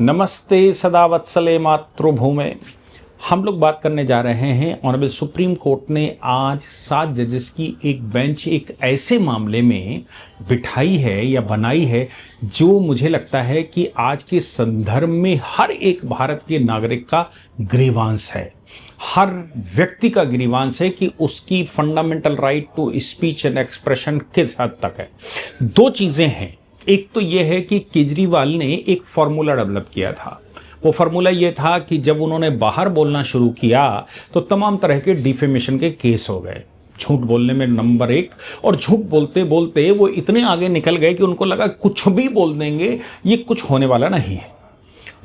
नमस्ते सदा वत्सले मातृभूमे। हम लोग बात करने जा रहे हैं ऑनरेबल सुप्रीम कोर्ट ने आज 7 जजेस की एक बेंच एक ऐसे मामले में बिठाई है या बनाई है जो मुझे लगता है कि आज के संदर्भ में हर एक भारत के नागरिक का ग्रीवांस है, हर व्यक्ति का ग्रीवांस है कि उसकी fundamental right to speech and expression किस हद तक है। दो चीज़ें हैं, एक तो यह है कि केजरीवाल ने एक फॉर्मूला डेवलप किया था। वो फार्मूला ये था कि जब उन्होंने बाहर बोलना शुरू किया तो तमाम तरह के डिफेमेशन के केस हो गए, झूठ बोलने में नंबर 1, और झूठ बोलते बोलते वो इतने आगे निकल गए कि उनको लगा कुछ भी बोल देंगे, ये कुछ होने वाला नहीं है।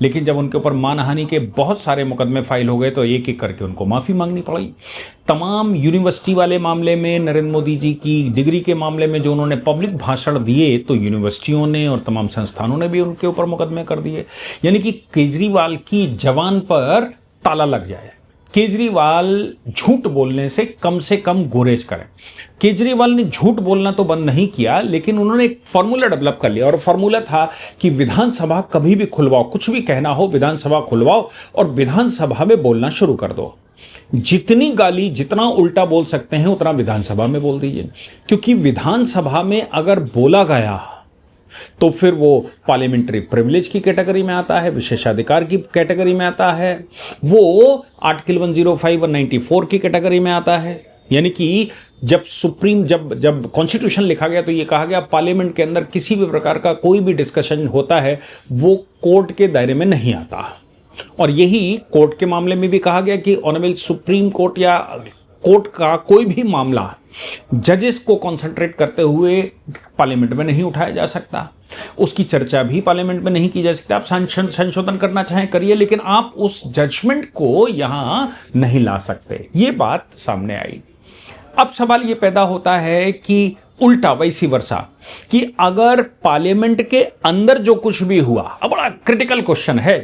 लेकिन जब उनके ऊपर मानहानि के बहुत सारे मुकदमे फाइल हो गए तो एक एक करके उनको माफ़ी मांगनी पड़ी। तमाम यूनिवर्सिटी वाले मामले में, नरेंद्र मोदी जी की डिग्री के मामले में जो उन्होंने पब्लिक भाषण दिए तो यूनिवर्सिटियों ने और तमाम संस्थानों ने भी उनके ऊपर मुकदमे कर दिए। यानी कि केजरीवाल की जबान पर ताला लग जाए, केजरीवाल झूठ बोलने से कम गुरेज करें। केजरीवाल ने झूठ बोलना तो बंद नहीं किया, लेकिन उन्होंने एक फॉर्मूला डेवलप कर लिया और फॉर्मूला था कि विधानसभा कभी भी खुलवाओ, कुछ भी कहना हो विधानसभा खुलवाओ और विधानसभा में बोलना शुरू कर दो। जितनी गाली, जितना उल्टा बोल सकते हैं उतना विधानसभा में बोल दीजिए, क्योंकि विधानसभा में अगर बोला गया तो फिर वो पार्लियामेंट्री प्रिविलेज की कैटेगरी में आता है, विशेषाधिकार की कैटेगरी में आता है, वो आर्टिकल 105 और 94 की कैटेगरी में आता है। यानी कि जब कॉन्स्टिट्यूशन लिखा गया तो ये कहा गया पार्लियामेंट के अंदर किसी भी प्रकार का कोई भी डिस्कशन होता है वो कोर्ट के दायरे में नहीं आता। और यही कोर्ट के मामले में भी कहा गया कि ऑनरेबल सुप्रीम कोर्ट या कोर्ट का कोई भी मामला जजेस को कंसंट्रेट करते हुए पार्लियामेंट में नहीं उठाया जा सकता, उसकी चर्चा भी पार्लियामेंट में नहीं की जा सकती। आप संशोधन करना चाहें करिए, लेकिन आप उस जजमेंट को यहां नहीं ला सकते। ये बात सामने आई। अब सवाल ये पैदा होता है कि उल्टा वैसी वर्षा कि अगर पार्लियामेंट के अंदर जो कुछ भी हुआ, अब बड़ा क्रिटिकल क्वेश्चन है,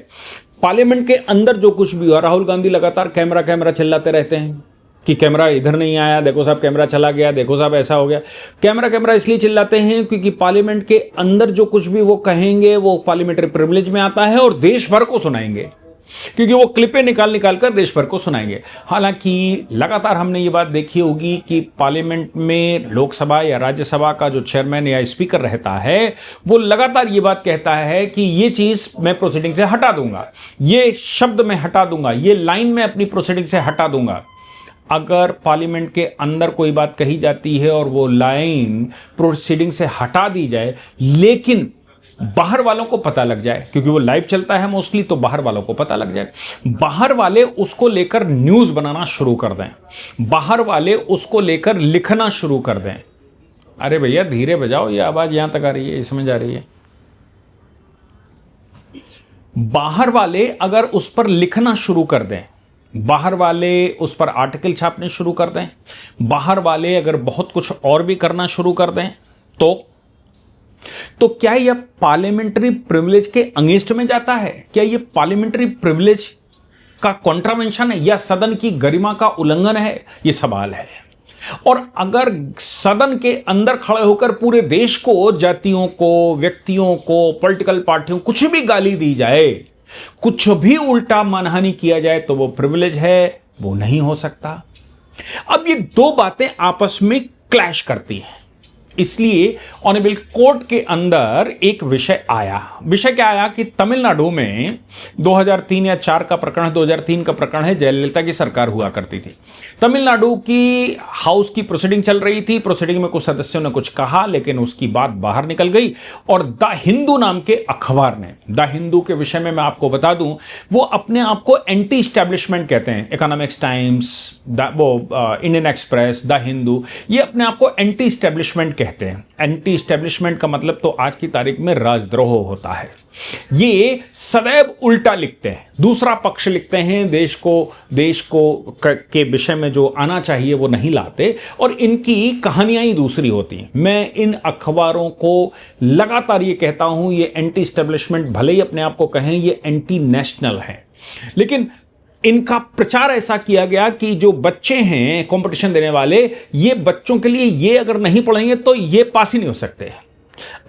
पार्लियामेंट के अंदर जो कुछ भी हुआ, राहुल गांधी लगातार कैमरा चिल्लाते रहते हैं कि कैमरा इधर नहीं आया, देखो साहब कैमरा चला गया, देखो साहब ऐसा हो गया। कैमरा इसलिए चिल्लाते हैं क्योंकि पार्लियामेंट के अंदर जो कुछ भी वो कहेंगे वो पार्लियामेंट्री प्रिविलेज में आता है और देश भर को सुनाएंगे, क्योंकि वो क्लिपें निकाल कर देश भर को सुनाएंगे। हालांकि लगातार हमने ये बात देखी होगी कि पार्लियामेंट में लोकसभा या राज्यसभा का जो चेयरमैन या स्पीकर रहता है वो लगातार ये बात कहता है कि ये चीज मैं प्रोसीडिंग से हटा दूंगा, ये शब्द मैं हटा दूंगा, ये लाइन मैं अपनी प्रोसीडिंग से हटा दूंगा। अगर पार्लियामेंट के अंदर कोई बात कही जाती है और वो लाइन प्रोसीडिंग से हटा दी जाए, लेकिन बाहर वालों को पता लग जाए, क्योंकि वो लाइव चलता है मोस्टली, तो बाहर वालों को पता लग जाए, बाहर वाले उसको लेकर न्यूज बनाना शुरू कर दें, बाहर वाले उसको लेकर लिखना शुरू कर दें। अरे भैया धीरे बजाओ, ये आवाज यहां तक आ रही है, समझ आ रही है। बाहर वाले अगर उस पर लिखना शुरू कर दें, बाहर वाले उस पर आर्टिकल छापने शुरू कर दें, बाहर वाले अगर बहुत कुछ और भी करना शुरू कर दें, तो क्या यह पार्लियामेंट्री प्रिविलेज के अगेंस्ट में जाता है? क्या यह पार्लियामेंट्री प्रिविलेज का कॉन्ट्रावेंशन है या सदन की गरिमा का उल्लंघन है? यह सवाल है। और अगर सदन के अंदर खड़े होकर पूरे देश को, जातियों को, व्यक्तियों को, पॉलिटिकल पार्टियों, कुछ भी गाली दी जाए, कुछ भी उल्टा मानहानि किया जाए तो वो प्रिविलेज है, वो नहीं हो सकता। अब ये दो बातें आपस में क्लैश करती हैं, इसलिए ऑनरेबल कोर्ट के अंदर एक विषय आया। विषय क्या आया कि तमिलनाडु में 2003 या 4 का प्रकरण, 2003 का प्रकरण है, जयललिता की सरकार हुआ करती थी। तमिलनाडु की हाउस की प्रोसीडिंग चल रही थी, प्रोसीडिंग में कुछ सदस्यों ने कुछ कहा, लेकिन उसकी बात बाहर निकल गई और द हिंदू नाम के अखबार ने, द हिंदू के विषय में मैं आपको बता दूं, वो अपने आप को एंटी स्टैब्लिशमेंट कहते हैं। Economics times, Indian express, the Hindu, ये अपने आप को एंटी स्टैब्लिशमेंट कहते हैं। एंटी एस्टेब्लिशमेंट का मतलब तो आज की तारीख में राजद्रोह होता है। ये सदैव उल्टा लिखते हैं, दूसरा पक्ष लिखते हैं, देश को के विषय में जो आना चाहिए वो नहीं लाते और इनकी कहानियां ही दूसरी होती हैं। मैं इन अखबारों को लगातार ये कहता हूं, ये एंटी एस्टेब्लिशमेंट भले ही अपने आप को कहें ये एंटी नेशनल है, लेकिन इनका प्रचार ऐसा किया गया कि जो बच्चे हैं कंपटीशन देने वाले, ये बच्चों के लिए ये अगर नहीं पढ़ेंगे तो ये पास ही नहीं हो सकते।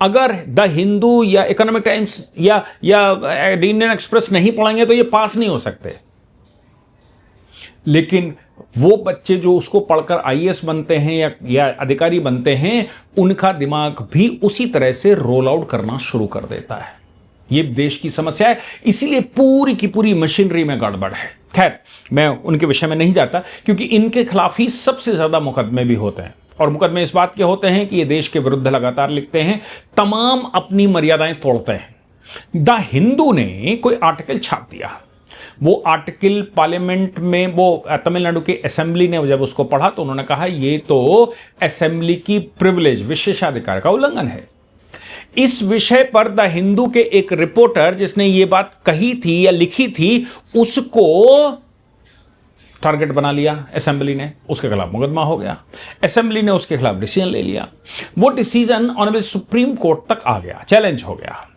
अगर द हिंदू या इकोनॉमिक टाइम्स या इंडियन एक्सप्रेस नहीं पढ़ेंगे तो ये पास नहीं हो सकते। लेकिन वो बच्चे जो उसको पढ़कर आईएएस बनते हैं या अधिकारी बनते हैं, उनका दिमाग भी उसी तरह से रोल आउट करना शुरू कर देता है। ये देश की समस्या है, इसीलिए पूरी की पूरी मशीनरी में गड़बड़ है। खैर, मैं उनके विषय में नहीं जाता, क्योंकि इनके खिलाफ ही सबसे ज्यादा मुकदमे भी होते हैं, और मुकदमे इस बात के होते हैं कि ये देश के विरुद्ध लगातार लिखते हैं, तमाम अपनी मर्यादाएं तोड़ते हैं। द हिंदू ने कोई आर्टिकल छाप दिया, वो आर्टिकल पार्लियामेंट में, वो तमिलनाडु के असेंबली ने जब उसको पढ़ा तो उन्होंने कहा ये तो असेंबली की प्रिविलेज, विशेषाधिकार का उल्लंघन है। इस विषय पर द हिंदू के एक रिपोर्टर जिसने ये बात कही थी या लिखी थी, उसको टारगेट बना लिया असेंबली ने, उसके खिलाफ मुकदमा हो गया। असेंबली ने उसके खिलाफ डिसीजन ले लिया। वो डिसीजन ऑनरेबल सुप्रीम कोर्ट तक आ गया, चैलेंज हो गया।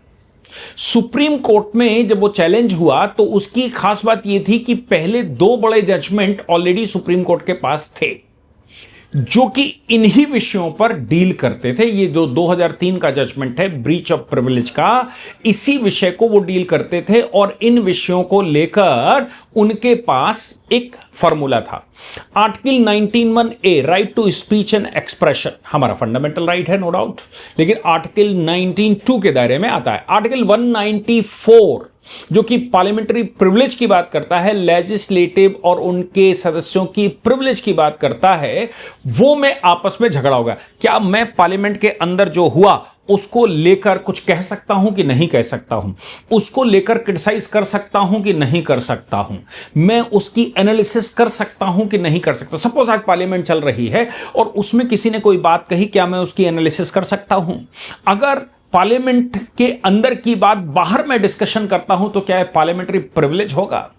सुप्रीम कोर्ट में जब वो चैलेंज हुआ तो उसकी खास बात यह थी कि पहले 2 बड़े जजमेंट ऑलरेडी सुप्रीम कोर्ट के पास थे, जो कि इन्हीं विषयों पर डील करते थे। ये जो 2003 का जजमेंट है ब्रीच ऑफ प्रिविलेज का, इसी विषय को वो डील करते थे, और इन विषयों को लेकर उनके पास एक फॉर्मूला था। Article 19(1)(a) right to speech and expression हमारा फंडामेंटल राइट है, नो डाउट, लेकिन आर्टिकल 19(2) के दायरे में आता है। आर्टिकल 194 जो कि पार्लियामेंट्री प्रिविलेज की बात करता है, लेजिस्लेटिव और उनके सदस्यों की प्रिविलेज की बात करता है, वो में आपस में झगड़ा होगा। क्या मैं पार्लियामेंट के अंदर जो हुआ उसको लेकर कुछ कह सकता हूं कि नहीं कह सकता हूं, उसको लेकर क्रिटिसाइज कर सकता हूं कि नहीं कर सकता हूं, मैं उसकी एनालिसिस कर सकता हूं कि नहीं कर सकता। सपोज आज पार्लियामेंट चल रही है और उसमें किसी ने कोई बात कही, क्या मैं उसकी एनालिसिस कर सकता हूं? अगर पार्लियामेंट के अंदर की बात बाहर में डिस्कशन करता हूं तो क्या है पार्लियामेंट्री प्रिविलेज होगा?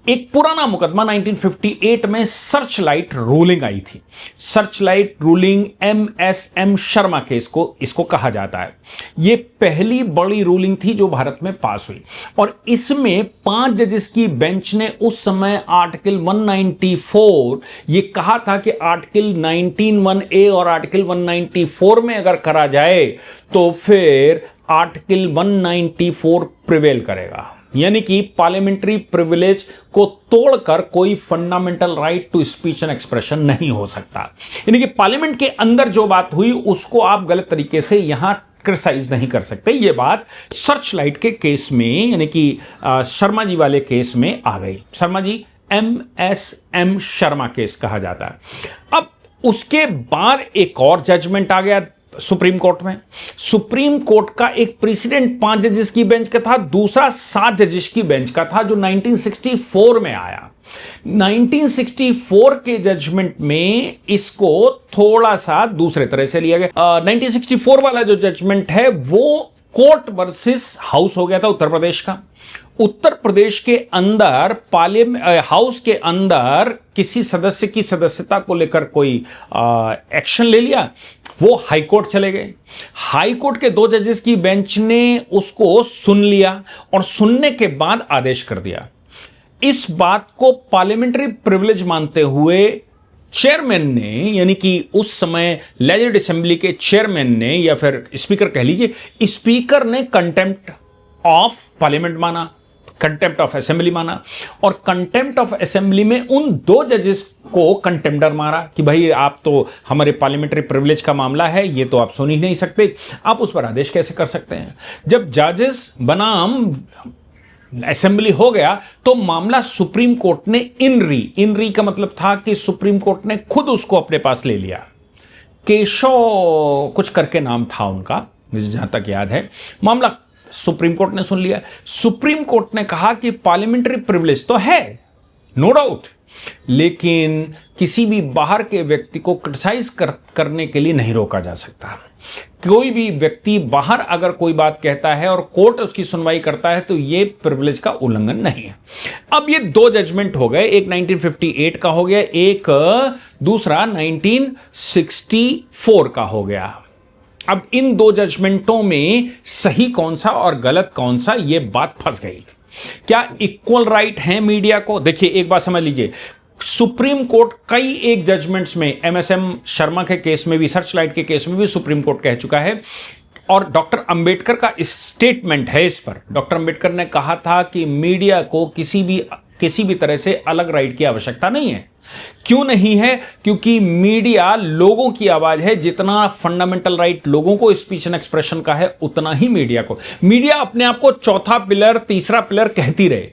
एक पुराना मुकदमा 1958 में सर्च लाइट रूलिंग आई थी। Search light ruling MSM Sharma case को इसको कहा जाता है। यह पहली बड़ी रूलिंग थी जो भारत में पास हुई, और इसमें 5 जजेस की बेंच ने उस समय आर्टिकल 194 ये कहा था कि आर्टिकल 19(1)(a) और आर्टिकल 194 में अगर करा जाए तो फिर आर्टिकल 194 प्रिवेल करेगा, यानी कि पार्लियामेंट्री प्रिविलेज को तोड़कर कोई fundamental right to speech and expression नहीं हो सकता। यानी कि पार्लियामेंट के अंदर जो बात हुई उसको आप गलत तरीके से यहां क्रिटिसाइज नहीं कर सकते। यह बात सर्च लाइट के केस में, यानी कि शर्मा जी वाले केस में आ गई। शर्मा जी MSM शर्मा केस कहा जाता है। अब उसके बाद एक और जजमेंट आ गया सुप्रीम कोर्ट में। सुप्रीम कोर्ट का एक प्रेसिडेंट 5 जजेस की बेंच का था, दूसरा 7 जजेस की बेंच का था, जो 1964 में आया। 1964 के जजमेंट में इसको थोड़ा सा दूसरे तरह से लिया गया। 1964 वाला जो जजमेंट है वो कोर्ट वर्सेस हाउस हो गया था उत्तर प्रदेश का। उत्तर प्रदेश के अंदर पार्लियामेंट हाउस के अंदर किसी सदस्य की सदस्यता को लेकर कोई एक्शन ले लिया, वो हाई कोर्ट चले गए। हाई कोर्ट के 2 जजेस की बेंच ने उसको सुन लिया और सुनने के बाद आदेश कर दिया। इस बात को पार्लियामेंट्री प्रिविलेज मानते हुए चेयरमैन ने, यानी कि उस समय लेजिस्लेटिव असेंबली के चेयरमैन ने, या फिर स्पीकर कह लीजिए, स्पीकर ने कंटेम्प्ट ऑफ पार्लियामेंट माना, कंटेम्प्ट ऑफ असेंबली माना, और कंटेम्प्ट ऑफ असेंबली में उन 2 जजेस को कंटेम्प्टर मारा कि भाई आप तो, हमारे पार्लियामेंट्री प्रिविलेज का मामला है, ये तो आप सुन ही नहीं सकते, आप उस पर आदेश कैसे कर सकते हैं। जब जजेस बनाम असेंबली हो गया तो मामला सुप्रीम कोर्ट ने इनरी का मतलब था कि सुप्रीम कोर्ट ने खुद उसको अपने पास ले लिया। केशव कुछ करके नाम था उनका, मुझे जहां तक याद है। मामला सुप्रीम कोर्ट ने सुन लिया। सुप्रीम कोर्ट ने कहा कि पार्लियामेंट्री प्रिविलेज तो है, नो डाउट, लेकिन किसी भी बाहर के व्यक्ति को क्रिटिसाइज करने के लिए नहीं रोका जा सकता। कोई भी व्यक्ति बाहर अगर कोई बात कहता है और कोर्ट उसकी सुनवाई करता है तो यह प्रिविलेज का उल्लंघन नहीं है। अब ये 2 जजमेंट हो गए, एक 1958 का हो गया, एक दूसरा 1964 का हो गया। अब इन 2 जजमेंटों में सही कौन सा और गलत कौन सा, यह बात फंस गई। क्या इक्वल राइट है मीडिया को? देखिए एक बात समझ लीजिए, सुप्रीम कोर्ट कई एक जजमेंट्स में, एमएसएम शर्मा के केस में भी, सर्चलाइट के केस में भी सुप्रीम कोर्ट कह चुका है। और डॉक्टर अंबेडकर का स्टेटमेंट है इस पर। डॉक्टर अंबेडकर ने कहा था कि मीडिया को किसी भी तरह से अलग राइट की आवश्यकता नहीं है। क्यों नहीं है? क्योंकि मीडिया लोगों की आवाज है। जितना फंडामेंटल राइट लोगों को स्पीच एंड एक्सप्रेशन का है, उतना ही मीडिया अपने आप को चौथा पिलर, तीसरा पिलर कहती रहे,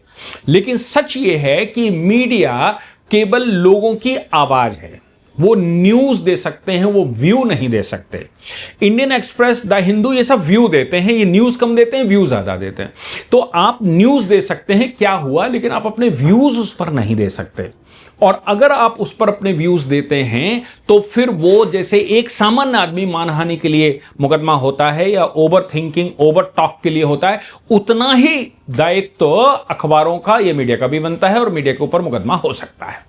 लेकिन सच यह है कि मीडिया केवल लोगों की आवाज है। वो न्यूज दे सकते हैं, वो व्यू नहीं दे सकते। इंडियन एक्सप्रेस, द हिंदू, ये सब व्यू देते हैं, ये न्यूज कम देते हैं, व्यू ज्यादा देते हैं। तो आप न्यूज दे सकते हैं क्या हुआ, लेकिन आप अपने व्यूज उस पर नहीं दे सकते। और अगर आप उस पर अपने व्यूज देते हैं तो फिर वो, जैसे एक सामान्य आदमी मानहानि के लिए मुकदमा होता है या ओवर थिंकिंग, ओवर टॉक के लिए होता है, उतना ही दायित्व तो अखबारों का या मीडिया का भी बनता है और मीडिया के ऊपर मुकदमा हो सकता है।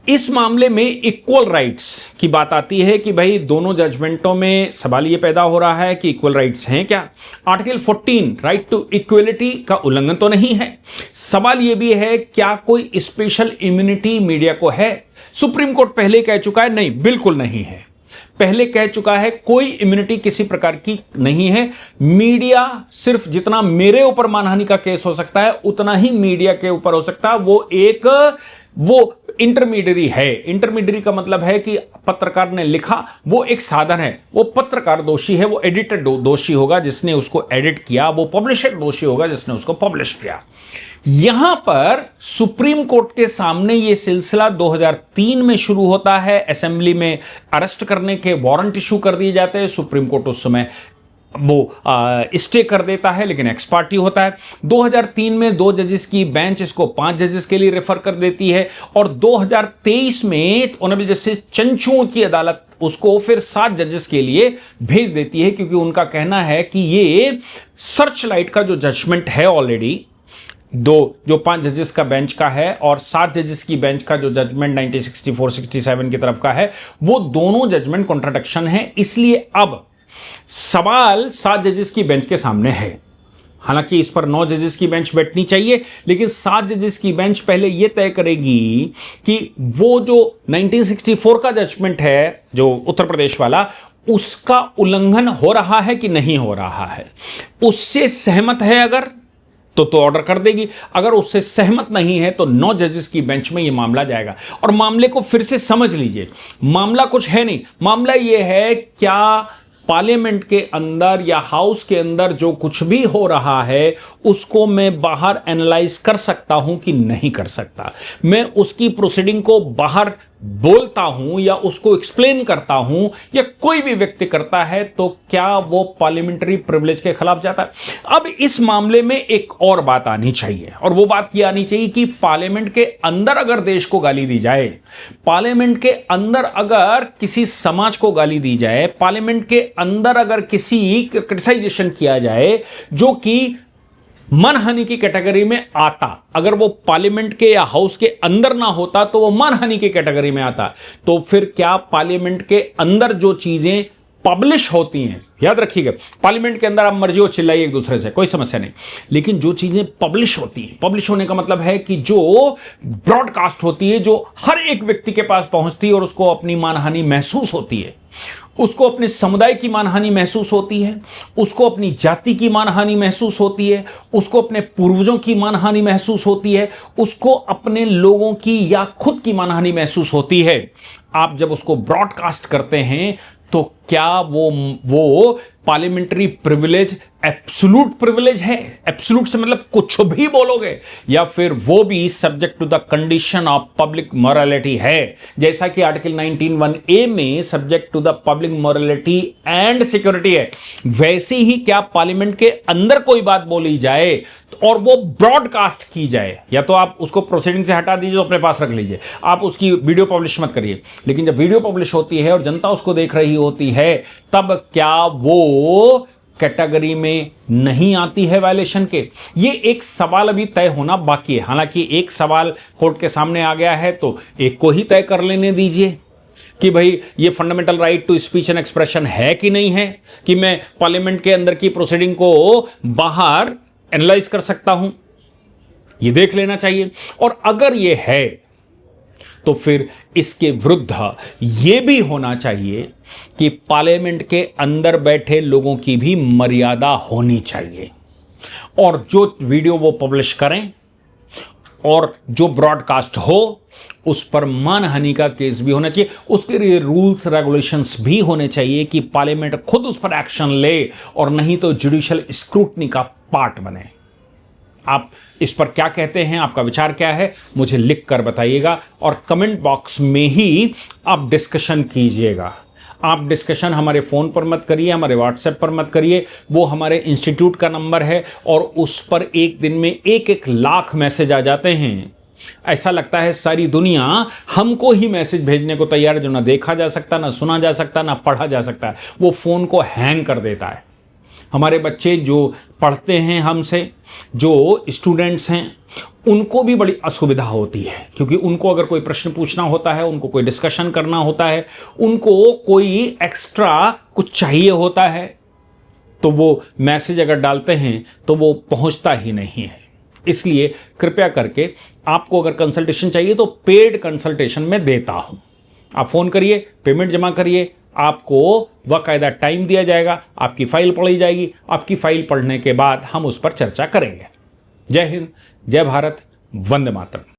इस मामले में इक्वल राइट्स की बात आती है कि भाई दोनों जजमेंटों में सवाल यह पैदा हो रहा है कि इक्वल राइट्स हैं क्या। आर्टिकल 14 राइट टू इक्वलिटी का उल्लंघन तो नहीं है। सवाल यह भी है क्या कोई स्पेशल इम्यूनिटी मीडिया को है। सुप्रीम कोर्ट पहले कह चुका है नहीं, बिल्कुल नहीं है। पहले कह चुका है कोई इम्यूनिटी किसी प्रकार की नहीं है। मीडिया सिर्फ जितना मेरे ऊपर मानहानि का केस हो सकता है उतना ही मीडिया के ऊपर हो सकता है। वो इंटरमीडियरी है। इंटरमीडियरी का मतलब है कि पत्रकार ने लिखा, वो एक साधन है। वो पत्रकार दोषी है, वो एडिटर दोषी होगा जिसने उसको एडिट किया, वो पब्लिशर दोषी होगा जिसने उसको पब्लिश किया। यहां पर सुप्रीम कोर्ट के सामने यह सिलसिला 2003 में शुरू होता है। असेंबली में अरेस्ट करने के वारंट इशू कर दिए जाते हैं। सुप्रीम कोर्ट उस समय वो स्टे कर देता है, लेकिन एक्स पार्टी होता है। 2003 में 2 जजेस की बेंच इसको 5 जजेस के लिए रेफर कर देती है और 2023 में ऑनरेबल जस्टिस चंचू की अदालत उसको फिर 7 जजेस के लिए भेज देती है, क्योंकि उनका कहना है कि ये सर्चलाइट का जो जजमेंट है ऑलरेडी, जो 5 जजेस का बेंच का है और 7 जजेस की बेंच का जो जजमेंट 1964-67 की तरफ का है, वो दोनों जजमेंट कॉन्ट्राडिक्शन है। इसलिए अब सवाल 7 जजेस की बेंच के सामने है। हालांकि इस पर 9 जजेस की बेंच बैठनी चाहिए, लेकिन 7 जजेस की बेंच पहले यह तय करेगी कि वो जो 1964 का जजमेंट है, जो उत्तर प्रदेश वाला, उसका उल्लंघन हो रहा है कि नहीं हो रहा है। उससे सहमत है अगर तो ऑर्डर कर देगी। अगर उससे सहमत नहीं है तो 9 जजेस की बेंच में यह मामला जाएगा। और मामले को फिर से समझ लीजिए, मामला कुछ है नहीं। मामला यह है क्या पार्लियामेंट के अंदर या हाउस के अंदर जो कुछ भी हो रहा है उसको मैं बाहर एनालाइज कर सकता हूं कि नहीं कर सकता। मैं उसकी प्रोसीडिंग को बाहर बोलता हूं या उसको एक्सप्लेन करता हूं या कोई भी व्यक्ति करता है, तो क्या वो पार्लियामेंट्री प्रिविलेज के खिलाफ जाता है। अब इस मामले में एक और बात आनी चाहिए, और वो बात यह आनी चाहिए कि पार्लियामेंट के अंदर अगर देश को गाली दी जाए, पार्लियामेंट के अंदर अगर किसी समाज को गाली दी जाए, पार्लियामेंट के अंदर अगर किसी क्रिटिसाइजेशन किया जाए जो कि मानहानि की कैटेगरी में आता, अगर वो पार्लियामेंट के या हाउस के अंदर ना होता तो वो मानहानि की कैटेगरी में आता, तो फिर क्या पार्लियामेंट के अंदर जो चीजें पब्लिश होती हैं, याद रखिएगा, पार्लियामेंट के अंदर आप मर्जी हो चिल्लाइए एक दूसरे से, कोई समस्या नहीं, लेकिन जो चीजें पब्लिश होती हैं, पब्लिश होने का मतलब है कि जो ब्रॉडकास्ट होती है, जो हर एक व्यक्ति के पास पहुंचती है और उसको अपनी मानहानि महसूस होती है, उसको अपने समुदाय की मानहानि महसूस होती है, उसको अपनी जाति की मानहानि महसूस होती है, उसको अपने पूर्वजों की मानहानि महसूस होती है, उसको अपने लोगों की या खुद की मानहानि महसूस होती है। आप जब उसको ब्रॉडकास्ट करते हैं तो क्या वो पार्लियामेंट्री प्रिविलेज एब्सोल्यूट प्रिविलेज है? एब्सोल्यूट से मतलब कुछ भी बोलोगे, या फिर वो भी subject to the condition of public morality है, जैसा कि आर्टिकल 19(1)(a) में subject to the public morality and security है। वैसे ही क्या पार्लियामेंट के अंदर कोई बात बोली जाए और वो ब्रॉडकास्ट की जाए, या तो आप उसको प्रोसीडिंग से हटा दीजिए, अपने पास रख लीजिए, आप उसकी वीडियो पब्लिश मत करिए, लेकिन जब वीडियो पब्लिश होती है और जनता उसको देख रही होती है, तब क्या वो कैटेगरी में नहीं आती है वायलेशन के? ये एक सवाल अभी तय होना बाकी है। हालांकि एक सवाल कोर्ट के सामने आ गया है तो एक को ही तय कर लेने दीजिए कि भाई ये fundamental right to speech and expression है कि नहीं है, कि मैं पार्लियामेंट के अंदर की प्रोसीडिंग को बाहर एनालाइज कर सकता हूं, ये देख लेना चाहिए। और अगर ये है तो फिर इसके विरुद्ध ये भी होना चाहिए कि पार्लियामेंट के अंदर बैठे लोगों की भी मर्यादा होनी चाहिए, और जो वीडियो वो पब्लिश करें और जो ब्रॉडकास्ट हो उस पर मानहानि का केस भी होना चाहिए। उसके लिए रूल्स रेगुलेशंस भी होने चाहिए कि पार्लियामेंट खुद उस पर एक्शन ले, और नहीं तो जुडिशियल स्क्रूटनी का पार्ट बने। आप इस पर क्या कहते हैं, आपका विचार क्या है, मुझे लिख कर बताइएगा, और कमेंट बॉक्स में ही आप डिस्कशन कीजिएगा। आप डिस्कशन हमारे फ़ोन पर मत करिए, हमारे व्हाट्सएप पर मत करिए, वो हमारे इंस्टीट्यूट का नंबर है और उस पर एक दिन में 1-1 लाख मैसेज आ जाते हैं। ऐसा लगता है सारी दुनिया हमको ही मैसेज भेजने को तैयार है, जो ना देखा जा सकता, ना सुना जा सकता, ना पढ़ा जा सकता है। वो फ़ोन को हैंग कर देता है। हमारे बच्चे जो पढ़ते हैं हमसे, जो स्टूडेंट्स हैं, उनको भी बड़ी असुविधा होती है, क्योंकि उनको अगर कोई प्रश्न पूछना होता है, उनको कोई डिस्कशन करना होता है, उनको कोई एक्स्ट्रा कुछ चाहिए होता है, तो वो मैसेज अगर डालते हैं तो वो पहुंचता ही नहीं है। इसलिए कृपया करके, आपको अगर कंसल्टेशन चाहिए तो पेड कंसल्टेशन में देता हूं। आप फ़ोन करिए, पेमेंट जमा करिए, आपको बाकायदा टाइम दिया जाएगा, आपकी फाइल पढ़ी जाएगी, आपकी फाइल पढ़ने के बाद हम उस पर चर्चा करेंगे। जय हिंद, जय भारत, वंदे मातरम।